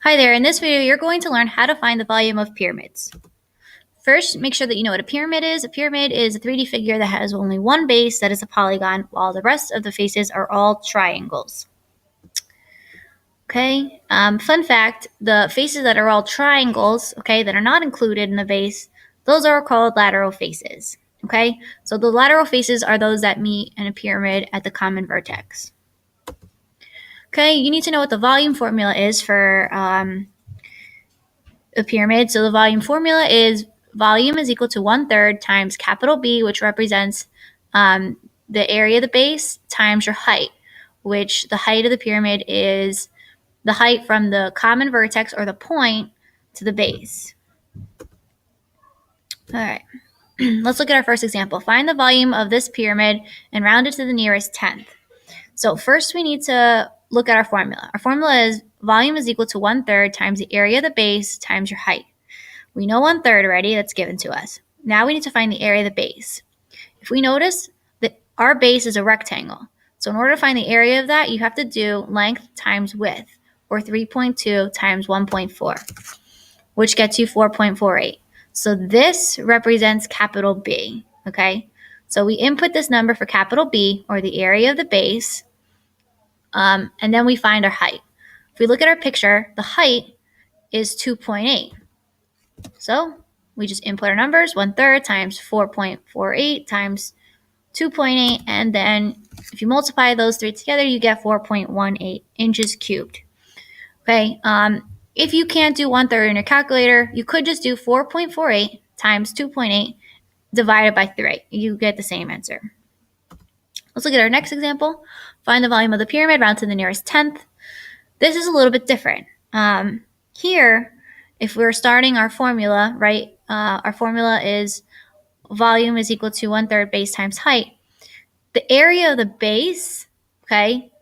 Hi there, in this video you're going to learn how to find the volume of pyramids. First, make sure that you know what a pyramid is. A pyramid is a 3D figure that has only one base that is a polygon, while the rest of the faces are all triangles. Okay, fun fact, the faces that are all triangles, okay, that are not included in the base, those are called lateral faces. Okay, so the lateral faces are those that meet in a pyramid at the common vertex. Okay, you need to know what the volume formula is for a pyramid. So the volume formula is volume is equal to 1/3 times capital B, which represents the area of the base, times your height, which the height of the pyramid is the height from the common vertex or the point to the base. All right, let's look at our first example. Find the volume of this pyramid and round it to the nearest tenth. So first we need to look at our formula. Our formula is volume is equal to 1/3 times the area of the base times your height. We know 1/3 already, that's given to us. Now we need to find the area of the base. If we notice that our base is a rectangle, so in order to find the area of that, you have to do length times width, or 3.2 times 1.4, which gets you 4.48. So this represents capital B, okay? So we input this number for capital B, or the area of the base, and then we find our height. If we look at our picture, the height is 2.8. So we just input our numbers, 1/3 times 4.48 times 2.8, and then if you multiply those three together, you get 4.18 inches cubed. Okay, if you can't do 1/3 in your calculator, you could just do 4.48 times 2.8 divided by 3. You get the same answer. Let's look at our next example. Find the volume of the pyramid, round to the nearest tenth. This is a little bit different. Here, if we're starting our formula, right, our formula is volume is equal to 1/3 base times height. The area of the base, okay,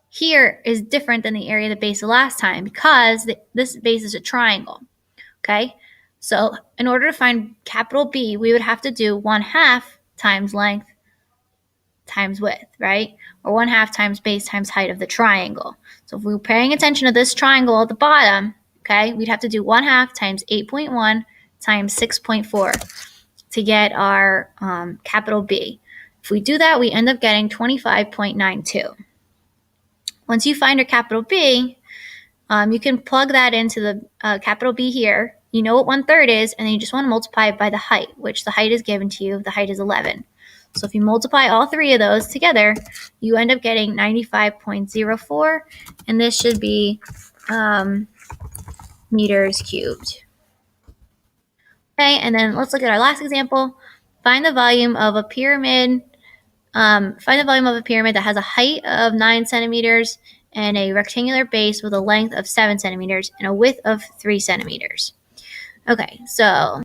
here is different than the area of the base the last time because this base is a triangle, okay? So in order to find capital B, we would have to do 1/2 times length times width, right? Or 1/2 times base times height of the triangle. So if we were paying attention to this triangle at the bottom, okay, we'd have to do 1/2 times 8.1 times 6.4 to get our capital B. If we do that, we end up getting 25.92. Once you find your capital B, you can plug that into the capital B here. You know what 1/3 is, and then you just want to multiply it by the height, which the height is given to you. The height is 11. So if you multiply all three of those together, you end up getting 95.04, and this should be meters cubed. Okay, and then let's look at our last example. Find the volume of a pyramid. Find the volume of a pyramid that has a height of 9 centimeters and a rectangular base with a length of 7 centimeters and a width of 3 centimeters. Okay, so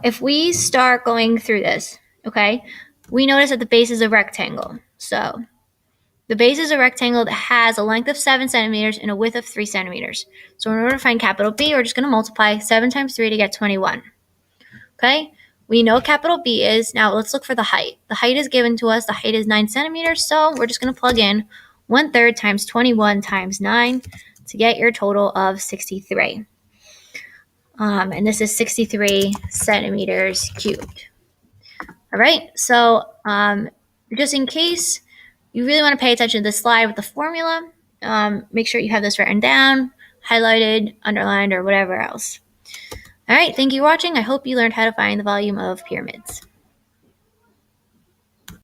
if we start going through this, okay, we notice that the base is a rectangle. So the base is a rectangle that has a length of 7 centimeters and a width of 3 centimeters. So in order to find capital B, we're just going to multiply 7 times 3 to get 21. Okay, we know capital B is. Now let's look for the height. The height is given to us. The height is 9 centimeters. So we're just going to plug in 1/3 times 21 times 9 to get your total of 63. And this is 63 centimeters cubed. All right, so just in case you really want to pay attention to this slide with the formula, make sure you have this written down, highlighted, underlined, or whatever else. All right, thank you for watching. I hope you learned how to find the volume of pyramids.